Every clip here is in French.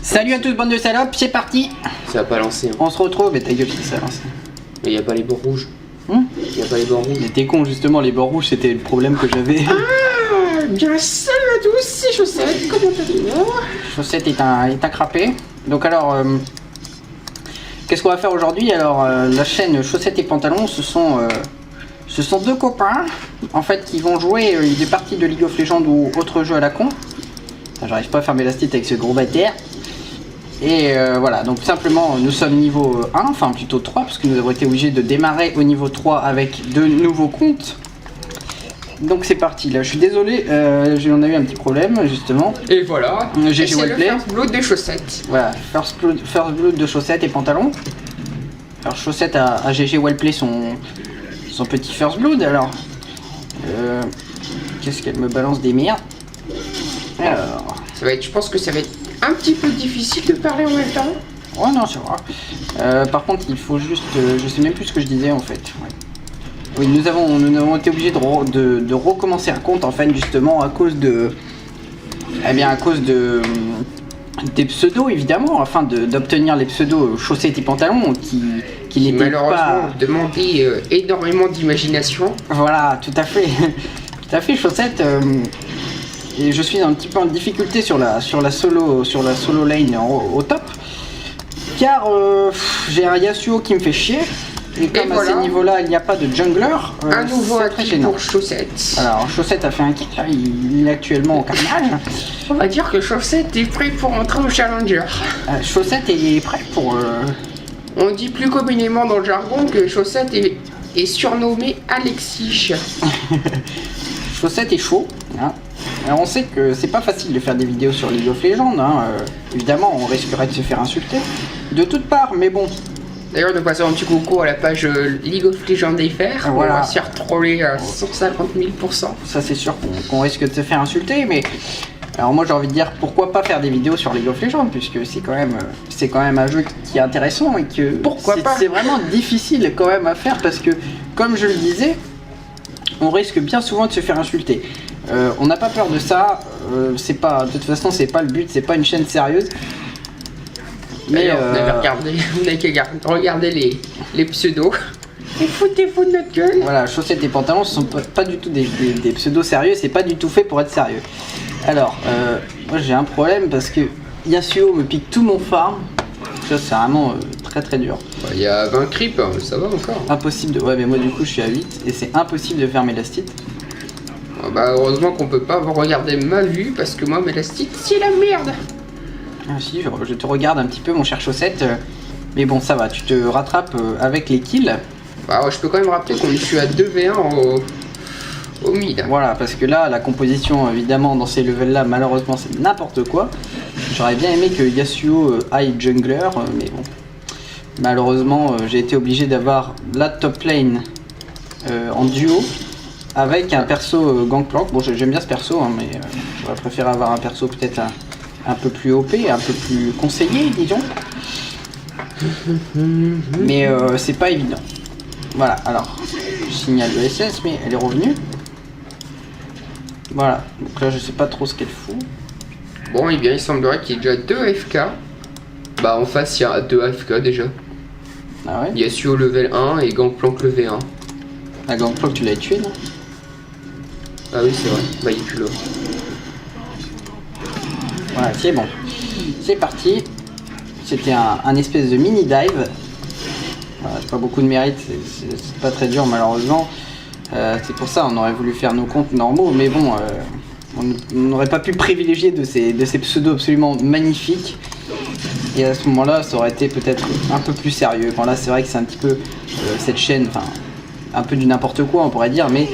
Salut à tous, bande de salopes, c'est parti. Ça va pas lancer. Hein. On se retrouve, mais ta gueule, ça lance. Mais y a pas les bords rouges. Y a pas les bords rouges. Mais t'es con, justement, les bords rouges, c'était le problème que j'avais. Ah, bien salut à tous, c'est Chaussette, comment allez-vous? Chaussette est un crapé. Donc alors, qu'est-ce qu'on va faire aujourd'hui? Alors, la chaîne Chaussettes et Pantalons, ce sont deux copains, en fait, qui vont jouer des parties de League of Legends ou autre jeu à la con. Enfin, j'arrive pas à fermer la stite avec ce gros bâtard. Et voilà, donc simplement nous sommes niveau 1, enfin plutôt 3, parce que nous avons été obligés de démarrer au niveau 3 avec de nouveaux comptes. Donc c'est parti, là je suis désolé, on a eu un petit problème justement. Et voilà, GG Wellplay. C'est le first blood des Chaussettes. Voilà, first blood de Chaussettes et Pantalons. Alors Chaussettes a GG Wellplay son petit first blood, alors qu'est-ce qu'elle me balance des merdes. Alors... je pense que ça va être un petit peu difficile de parler en même temps. Oh non, c'est vrai. Par contre, il faut juste... je sais même plus ce que je disais en fait. Ouais. Oui, nous avons été obligés de recommencer un compte en fait, justement, à cause de... Eh bien, à cause de... des pseudos, évidemment, afin d'obtenir les pseudos Chaussettes et Pantalons qui n'étaient pas... demander énormément d'imagination. Voilà, tout à fait. Tout à fait, Chaussettes... Et je suis un petit peu en difficulté sur la solo lane au top, car j'ai un Yasuo qui me fait chier, et comme à ces niveaux-là il n'y a pas de jungler, un nouveau acquis pour Chaussette. Alors Chaussette a fait un kick, là, il est actuellement au carnage. On va dire que Chaussette est prêt pour entrer au challenger. Chaussette est prêt pour... On dit plus communément dans le jargon que Chaussette est surnommé Alexis. Chaussette est chaud, hein. Alors on sait que c'est pas facile de faire des vidéos sur League of Legends, hein. Évidemment on risquerait de se faire insulter de toutes parts, mais bon. D'ailleurs nous passons un petit coucou à la page League of Legends FR, voilà. On va se faire troller à 150 000%. Ça c'est sûr qu'on risque de se faire insulter, mais... Alors moi j'ai envie de dire pourquoi pas faire des vidéos sur League of Legends, puisque c'est quand même un jeu qui est intéressant et que... Pourquoi pas? C'est vraiment difficile quand même à faire, parce que comme je le disais, on risque bien souvent de se faire insulter. On n'a pas peur de ça, c'est pas, de toute façon c'est pas le but, c'est pas une chaîne sérieuse. Mais vous n'avez qu'à regarder les pseudos. Et foutez-vous de notre gueule. Voilà, Chaussettes et Pantalons ce sont pas du tout des pseudos sérieux, c'est pas du tout fait pour être sérieux. Alors, moi j'ai un problème parce que Yasuo me pique tout mon farm. Ça c'est vraiment très très dur. Il y a 20 creeps, hein, ça va encore. Impossible de... Ouais mais moi du coup je suis à 8 et c'est impossible de faire mes lastite. Bah heureusement qu'on peut pas regarder ma vue parce que moi mes lastite c'est la merde. Ah si, je te regarde un petit peu mon cher Chaussette. Mais bon ça va, tu te rattrapes avec les kills. Bah je peux quand même rappeler qu'on est à 2v1 au mid. Voilà, parce que là la composition évidemment dans ces levels là malheureusement c'est n'importe quoi. J'aurais bien aimé que Yasuo aille jungler, mais bon. Malheureusement j'ai été obligé d'avoir la top lane en duo avec un perso Gangplank. Bon j'aime bien ce perso hein, mais j'aurais préféré avoir un perso peut-être un peu plus OP, un peu plus conseillé disons. Mais c'est pas évident. Voilà, alors je signale le SS mais elle est revenue. Voilà, donc là je sais pas trop ce qu'elle fout. Bon et bien il semblerait qu'il y ait déjà 2 AFK. Bah en face il y a 2 AFK déjà. Ah ouais? Yasuo level 1 et Gangplank level 1. La Gangplank tu l'as tué non? Ah oui c'est vrai, bah il est plus là. Voilà c'est bon. C'est parti. C'était un espèce de mini dive. Voilà, pas beaucoup de mérite, c'est pas très dur malheureusement. C'est pour ça on aurait voulu faire nos comptes normaux, mais bon on n'aurait pas pu privilégier de ces pseudos absolument magnifiques. Et à ce moment-là, ça aurait été peut-être un peu plus sérieux. Bon là, c'est vrai que c'est un petit peu cette chaîne, enfin un peu du n'importe quoi, on pourrait dire, mais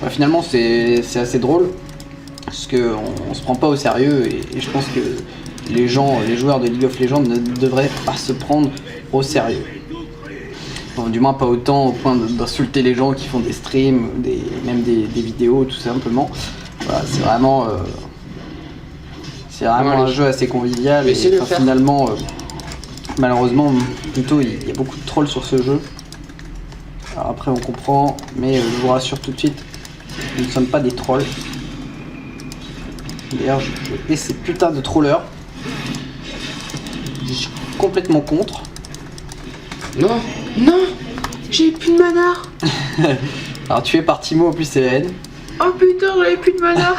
finalement c'est assez drôle parce que on se prend pas au sérieux et je pense que les joueurs de League of Legends ne devraient pas se prendre au sérieux. Bon, du moins pas autant au point d'insulter les gens qui font des streams, même des vidéos tout simplement. Voilà, c'est vraiment un jeu assez convivial et finalement malheureusement plutôt il y a beaucoup de trolls sur ce jeu. Alors après on comprend, mais je vous rassure tout de suite, nous ne sommes pas des trolls. D'ailleurs je hais ces putains de trollers. je suis complètement contre. Non, non, j'ai plus de mana. Alors tué par Timo en plus c'est la haine. Oh putain, j'avais plus de mana.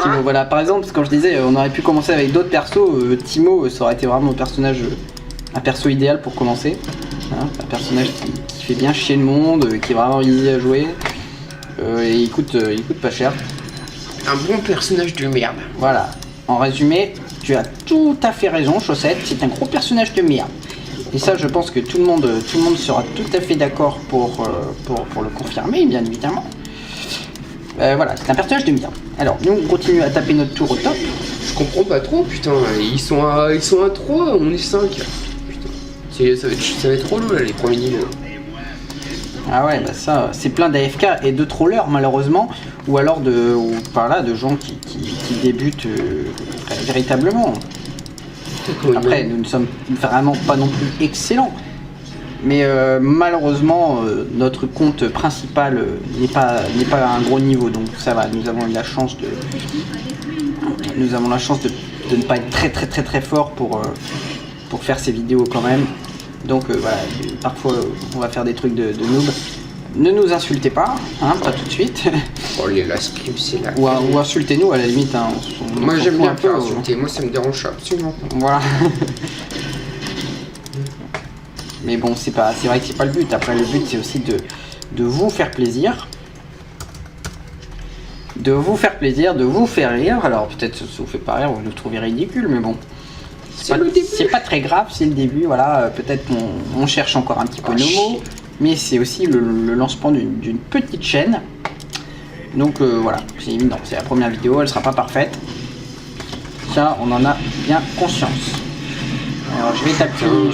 Timo, voilà, par exemple, quand je disais, on aurait pu commencer avec d'autres persos. Timo, ça aurait été vraiment un perso idéal pour commencer. Hein, un personnage qui fait bien chier le monde, qui est vraiment easy à jouer. Et il coûte pas cher. Un bon personnage de merde. Voilà. En résumé, tu as tout à fait raison, Chaussette. C'est un gros personnage de merde. Et ça, je pense que tout le monde sera tout à fait d'accord pour le confirmer, bien évidemment. Voilà, c'est un personnage de merde. Alors, nous, on continue à taper notre tour au top. Je comprends pas trop, putain. Ils sont à 3, on est 5. Putain. Ça va être trop lourd, là, les premiers niveaux. Ah ouais, bah ça, c'est plein d'AFK et de trollers, malheureusement. Ou alors de gens qui débutent véritablement. Après, nous ne sommes vraiment pas non plus excellents. Mais malheureusement, notre compte principal n'est pas à un gros niveau, donc ça va. Nous avons la chance de ne pas être très fort pour faire ces vidéos quand même. Donc voilà, parfois on va faire des trucs de noob. Ne nous insultez pas, hein, pas tout de suite. Oh les last clips, c'est là. Ou insultez-nous à la limite. Hein, moi j'aime bien faire insulter, moi ça me dérange absolument pas. Voilà. Mais bon, c'est vrai que c'est pas le but. Après, le but c'est aussi de vous faire plaisir. De vous faire rire. Alors peut-être si vous fait pas rire, vous nous trouvez ridicule, mais bon. C'est pas très grave, c'est le début, voilà. Peut-être qu'on cherche encore un petit peu nos mots. Mais c'est aussi le lancement d'une petite chaîne. Donc voilà, c'est évident. C'est la première vidéo, elle sera pas parfaite. Ça, on en a bien conscience. Alors je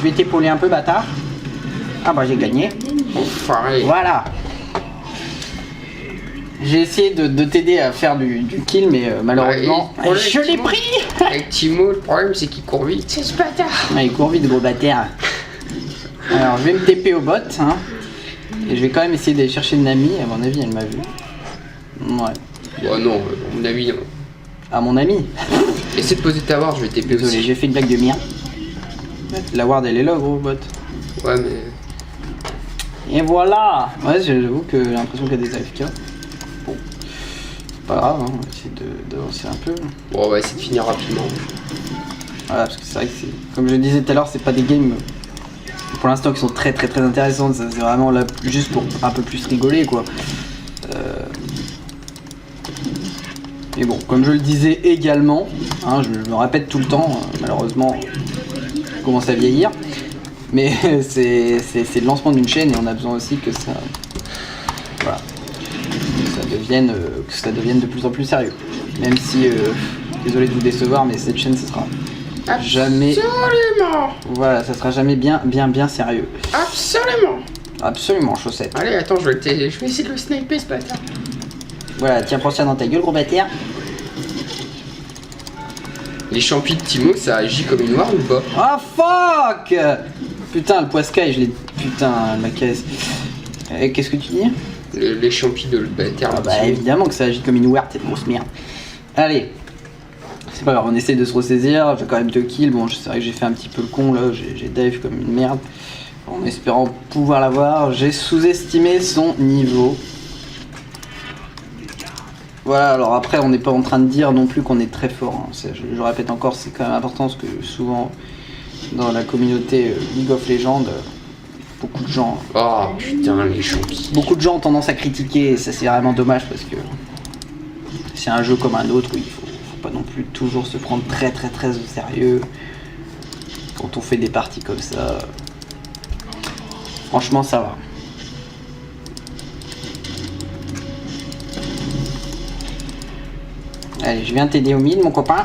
vais t'épauler un peu, bâtard. Ah bah j'ai gagné. Enfoiré. Voilà. J'ai essayé de t'aider à faire du kill, mais malheureusement, je l'ai pris. Avec Timo, le problème c'est qu'il court vite. C'est ce bâtard. Il court vite, gros bâtard. Alors je vais me TP au bot, hein. Et je vais quand même essayer d'aller chercher Nami. À mon avis, elle m'a vu. Ouais. Bon non, à mon avis non. À mon ami. Essaie de poser ta ward, je vais TP Désolé, aussi. j'ai fait une blague de mien. La ward elle est là, gros bot. Ouais mais... Et voilà. Ouais, j'avoue que j'ai l'impression qu'il y a des AFK. Bon. C'est pas grave, hein. On va essayer d'avancer un peu. Bon, on va essayer de finir rapidement. Voilà, parce que c'est vrai que c'est... Comme je disais tout à l'heure, c'est pas des games... Pour l'instant qui sont très intéressantes. C'est vraiment là juste pour un peu plus rigoler, quoi. Mais bon, comme je le disais également, hein, je me répète tout le temps, malheureusement, je commence à vieillir. Mais c'est le lancement d'une chaîne et on a besoin aussi que ça... Voilà. Que ça devienne de plus en plus sérieux. Même si, désolé de vous décevoir, mais cette chaîne, ce sera jamais... Absolument. Voilà, ça sera jamais bien sérieux. Absolument. Absolument, Chaussette. Allez, attends, je vais essayer de le sniper, ce bâtard. Voilà, tiens, prends ça dans ta gueule, gros bâtard. Les champis de Timo, ça agit comme une noire ou pas? Ah, fuck. Putain, le poiscaille, je l'ai... Putain, ma caisse. Qu'est-ce que tu dis? Les champis de bâtard. Ah bah évidemment que ça agit comme une wart, cette grosse merde. Allez. C'est pas grave, on essaie de se ressaisir, j'ai quand même 2 kills. Bon, c'est vrai que j'ai fait un petit peu le con là, j'ai dive comme une merde. En espérant pouvoir l'avoir, j'ai sous-estimé son niveau. Voilà, alors après, on n'est pas en train de dire non plus qu'on est très fort. Hein. Je répète encore, c'est quand même important parce que souvent, dans la communauté League of Legends, beaucoup de gens... Oh putain, les champis. Beaucoup de gens ont tendance à critiquer et ça c'est vraiment dommage parce que c'est un jeu comme un autre où il faut pas non plus toujours se prendre très au sérieux. Quand on fait des parties comme ça, franchement ça va. Allez, je viens t'aider au mid, mon copain.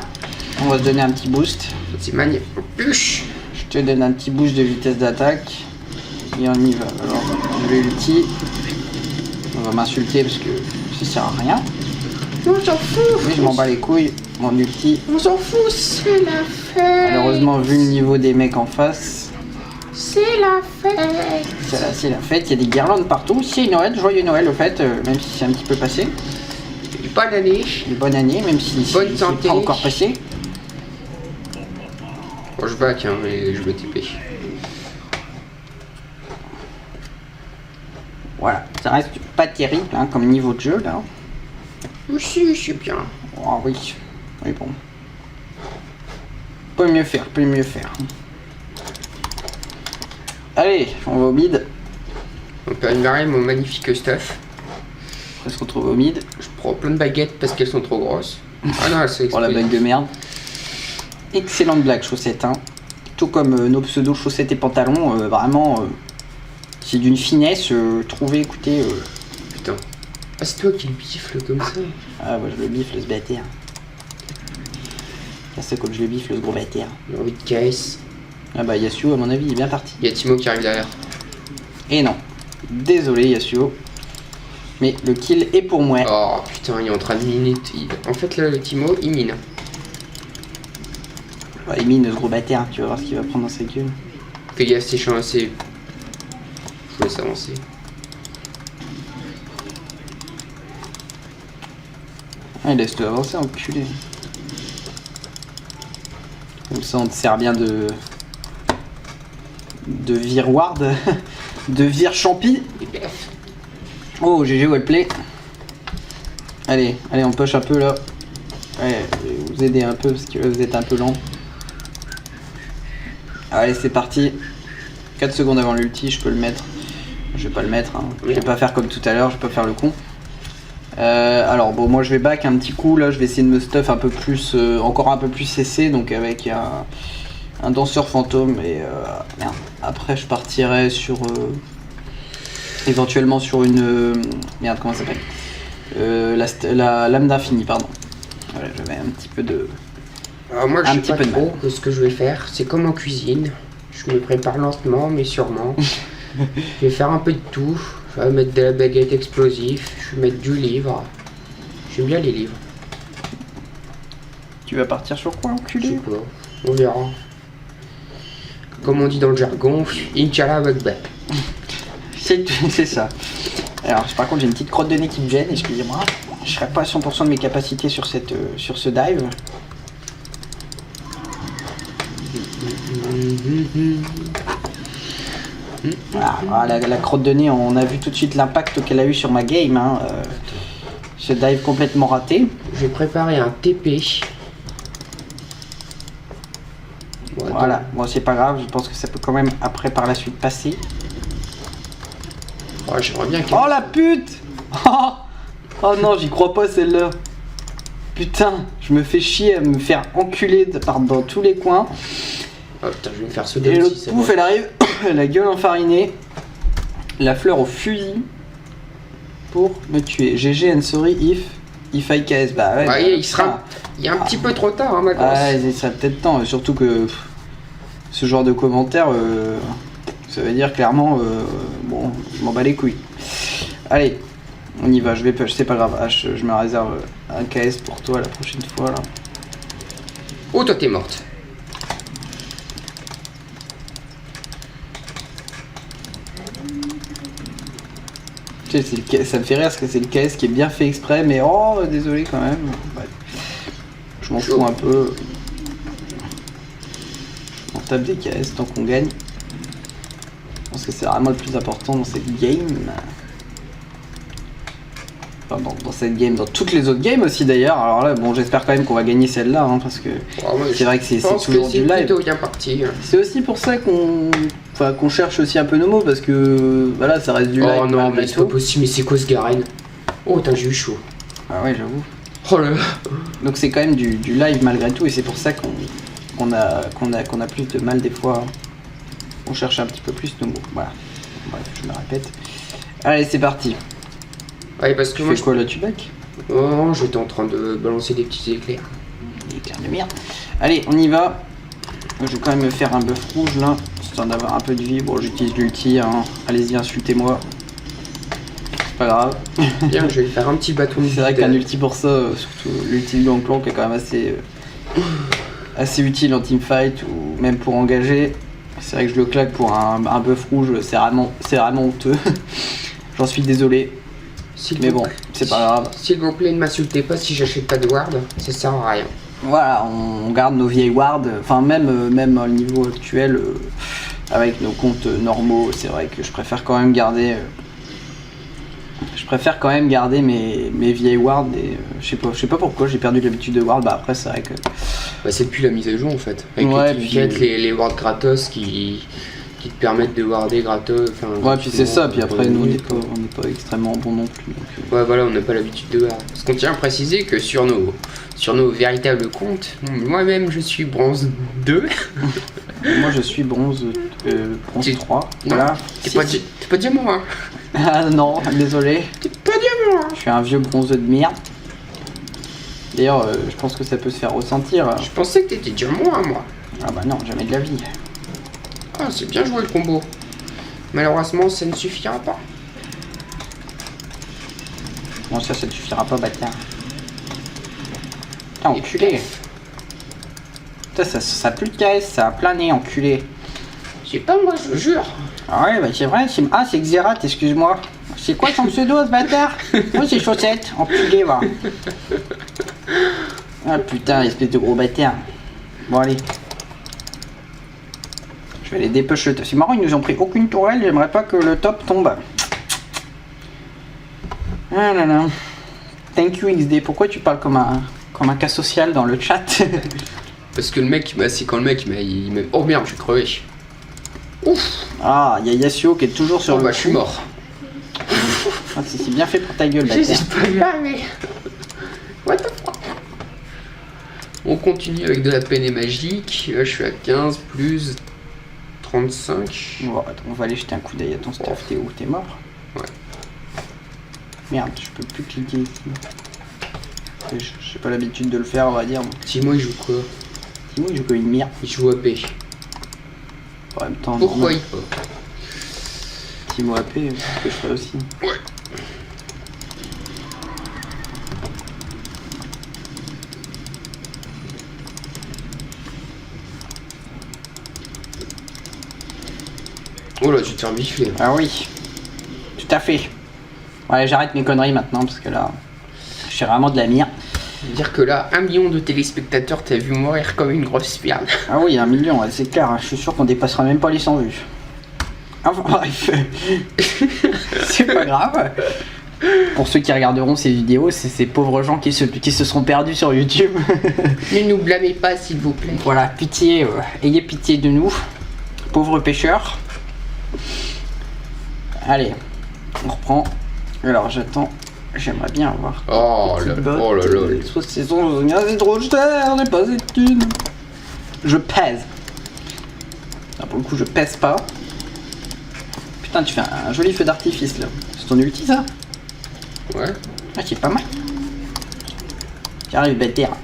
On va se donner un petit boost. C'est magnifique. Je te donne un petit boost de vitesse d'attaque. Et on y va. Alors, je vais ulti. On va m'insulter parce que ça sert à rien. On s'en fout. Oui, je m'en bats les couilles. Mon ulti. On s'en fout, c'est la fête. Malheureusement, vu le niveau des mecs en face, c'est la fête. C'est la fête. Il y a des guirlandes partout. C'est Noël, joyeux Noël au fait, même si c'est un petit peu passé. Bonne année. Une bonne année, même si Bonne c'est santé. pas encore passé. Bon, je back hein, et je me TP. Voilà, ça reste pas terrible hein, comme niveau de jeu là. Aussi, je sais bien. Oh, oui, mais bon. Peut mieux faire, peut mieux faire. Allez, on va au mid. On peut admirer mon magnifique stuff. On se retrouve au mid. Je prends plein de baguettes parce qu'elles sont trop grosses. Ah non, c'est Pour la blague de merde. Excellente blague, chaussette. Hein. Tout comme nos pseudo chaussettes et pantalons, vraiment, c'est d'une finesse. Trouver, écoutez. Putain. Ah, c'est toi qui le bifle comme ça. Ah, bah, je le bifle, ce bâtard. C'est comme je le bifle, ce gros bâtard. J'ai envie de caisse. Ah, bah, Yasuo, à mon avis, il est bien parti. Il y a Timo qui arrive derrière. Et non. Désolé, Yasuo. Mais le kill est pour moi. Oh putain, il est en train de miner. En fait, là, le Timo, il mine. Ouais, il mine ce gros bâtard, tu vas voir ce qu'il va prendre dans sa gueule. Fais gaffe, c'est chiant, assez. Je laisse avancer. Ah, laisse-le avancer, enculé. Comme ça, on te sert bien de virward, de vire champi. Oh, GG wellplay. Allez, allez, on push un peu là. Ouais, je vais vous aider un peu parce que là, vous êtes un peu lent. Allez, c'est parti. 4 secondes avant l'ulti, je peux le mettre. Je vais pas le mettre, hein. Je vais pas faire comme tout à l'heure, je vais pas faire le con. Alors bon, moi je vais back un petit coup là, je vais essayer de me stuff un peu plus, encore un peu plus CC, donc avec un danseur fantôme et merde. Après je partirai sur éventuellement sur une merde, comment ça s'appelle, la lame d'infini, pardon. Voilà, j'avais un petit peu de Alors moi je un sais petit pas peu de trop ce que je vais faire, c'est comme en cuisine. Je me prépare lentement mais sûrement. Je vais faire un peu de tout. Je vais mettre de la baguette explosive, je vais mettre du livre. J'aime bien les livres. Tu vas partir sur quoi, Je sais enculé? pas, on verra. Comme on dit dans le jargon, Inch'Allah Akbar. C'est ça. Alors par contre j'ai une petite crotte de nez qui me gêne, excusez-moi. Je serai pas à 100% de mes capacités sur ce dive. Voilà, la crotte de nez, on a vu tout de suite l'impact qu'elle a eu sur ma game. Hein. Ce dive complètement raté. Je vais préparer un TP. Voilà, bon c'est pas grave, je pense que ça peut quand même après par la suite passer. Oh, j'aimerais bien qu'elle... Oh la pute! Oh non, j'y crois pas celle-là. Putain, je me fais chier à me faire enculer dans tous les coins. Oh putain, je vais me faire ce Et dé le aussi, ça pouf, va. elle arrive, la gueule enfarinée, la fleur au fusil pour me tuer. GG and sorry if I KS. Bah ouais, Ouais, bah, il sera... Il est un petit peu trop tard, hein, ma grosse. ouais, il serait peut-être temps, surtout que ce genre de commentaires, ça veut dire clairement, bon, je m'en bats les couilles. Allez, on y va, je vais push, c'est pas grave, H, je me réserve un KS pour toi la prochaine fois là. Oh, toi t'es morte. Tu sais, ça me fait rire parce que c'est le KS qui est bien fait exprès, mais oh, désolé quand même. Ouais. Je m'en fous un peu. On tape des KS tant qu'on gagne. Je pense que c'est vraiment le plus important dans cette game. Enfin, dans cette game, dans toutes les autres games aussi d'ailleurs. Alors là, bon, j'espère quand même qu'on va gagner celle-là, hein, parce que Oh, moi, c'est vrai que c'est toujours du c'est live. plutôt bien parti. C'est aussi pour ça qu'on cherche aussi un peu nos mots, parce que voilà, ça reste du live. Oh non, malgré mais c'est tout. pas possible, mais c'est quoi ce Garen? Oh, putain, j'ai eu chaud. Ah ouais, j'avoue. Oh là. Donc c'est quand même du live malgré tout, et c'est pour ça qu'on a plus de mal des fois. On cherche un petit peu plus nos mots. Voilà. Bref, je me répète. Allez, c'est parti. Ouais, parce que Tu moi. fais quoi là, tu back? Oh, j'étais en train de balancer des petits éclairs. Des éclairs de merde. Allez, on y va. Je vais quand même me faire un buff rouge là, histoire d'avoir un peu de vie. Bon, j'utilise l'ulti, hein. Allez-y, insultez-moi. C'est pas grave. Bien, je vais faire un petit bâton de C'est vrai vide. qu'un ulti pour ça, surtout l'ulti de Gangplank est quand même assez utile en teamfight ou même pour engager. C'est vrai que je le claque pour un buff rouge, c'est vraiment honteux. J'en suis désolé, S'il mais vous bon, plaît. c'est pas grave. S'il vous plaît, ne m'insultez pas si j'achète pas de ward, ça sert à rien. Voilà, on garde nos vieilles wards, enfin même au niveau actuel, avec nos comptes normaux, c'est vrai que je préfère quand même garder mes vieilles wards et je sais pas pourquoi j'ai perdu l'habitude de ward. Bah après c'est vrai que Bah, c'est depuis la mise à jour en fait. Avec Ouais, les tickets, les wards gratos qui te permettent de warder gratos. ouais, puis c'est ça, puis après nous on n'est pas extrêmement bon non plus. Donc, ouais, voilà, on n'a pas l'habitude de ward. Parce qu'on tient à préciser que sur nos véritables comptes, moi-même je suis bronze 2. moi je suis bronze 3. Voilà. T'es pas diamant, hein. Ah non, désolé. T'es pas diamant, hein. Je suis un vieux bronzeux de merde. D'ailleurs, je pense que ça peut se faire ressentir. Je pensais que t'étais diamant, hein, moi. Ah bah non, jamais de la vie. Ah, c'est bien joué le combo. Malheureusement, ça ne suffira pas. Bon, ça ne suffira pas, bâtard. Putain, enculé. Putain, ça pue de KS, ça a plané, enculé. C'est pas moi, je jure. Ah ouais, bah c'est vrai, c'est Xerath, excuse-moi. C'est quoi ton pseudo, ce bâtard? Moi, c'est Chaussette, enculé, va. Ah putain, espèce de gros bâtard. Bon, allez. Je vais aller dépêche le top. C'est marrant, ils nous ont pris aucune tourelle, j'aimerais pas que le top tombe. Ah là là. Thank you XD, pourquoi tu parles comme un cas social dans le chat? Parce que le mec, bah, c'est quand le mec, il m'a... Oh merde, je suis crevé. Ouf. Ah, il y a Yasuo qui est toujours sur Oh le bah, je suis mort. Ah, c'est bien fait pour ta gueule, bâtard. J'hésite pas bien, mais... What the fuck. On continue avec de la peinée magique. Là, je suis à 15 plus 35. Bon, attends, on va aller jeter un coup d'œil à ton staff. T'es où? T'es mort? Ouais. Merde, je peux plus cliquer ici. J'ai pas l'habitude de le faire, on va dire. Timo, il joue quoi? Timo, il joue comme une merde. Il joue AP. En même temps, Pourquoi non. il... Timo AP, c'est ce que je ferais aussi. Ouais. Oh là, je vais te faire bifler. Ah oui, tout à fait. Ouais, j'arrête mes conneries maintenant parce que là, je suis vraiment de la mire. Dire que là, 1 million de téléspectateurs t'as vu mourir comme une grosse merde. Ah oui, 1 million, ouais, c'est clair. Je suis sûr qu'on dépassera même pas les 100 vues. Enfin bref, c'est pas grave. Pour ceux qui regarderont ces vidéos, c'est ces pauvres gens qui se sont perdus sur YouTube. Ne nous blâmez pas, s'il vous plaît. Voilà, pitié, ayez pitié de nous, pauvres pêcheurs. Allez, on reprend. Alors j'attends, j'aimerais bien avoir. Oh là là. C'est trop cher, j'ai pas cette thune. Je pèse. Ah, pour le coup, je pèse pas. Putain, tu fais un joli feu d'artifice là. C'est ton ulti ça? Ouais. Ah, c'est pas mal. J'arrive, bâtard.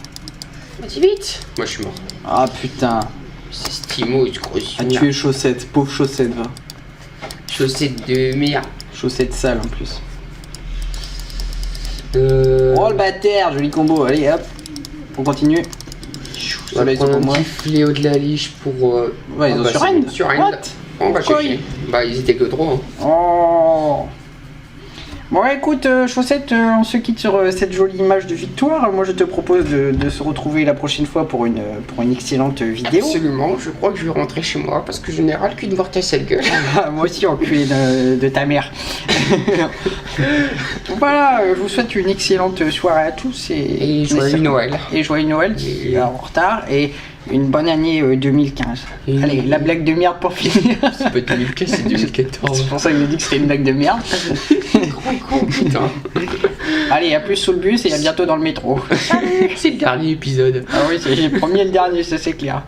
Vas-y vite. Moi je suis mort. Ah putain. C'est Stimo, il grosse. Ah, tu es chaussette, pauvre chaussette, va. Chaussette de merde. Chaussette sale en plus. Oh Oh le bâtard, joli combo, allez hop. On continue. On va prendre un petit fléau de la liche pour... Ouais, ils ont sur End. Sur End. What? On va Pourquoi chercher. Bah ils étaient que trop. Hein. Oh. Bon écoute Chaussette, on se quitte sur cette jolie image de victoire. Moi je te propose de se retrouver la prochaine fois pour une excellente vidéo. Absolument, je crois que je vais rentrer chez moi parce que je n'ai ras le cul de voir ta sale gueule. Moi aussi enculé de ta mère. Voilà, je vous souhaite une excellente soirée à tous Et joyeux Noël. Et joyeux Noël qui est en retard et une bonne année 2015. Et... Allez, la blague de merde pour finir. C'est pas 2015, c'est 2014. C'est pour ça que je me dis que c'était une blague de merde. Gros con, putain. Allez, à plus sous le bus et à bientôt dans le métro. C'est le dernier épisode. Ah oui, c'est le premier et le dernier, ça c'est clair.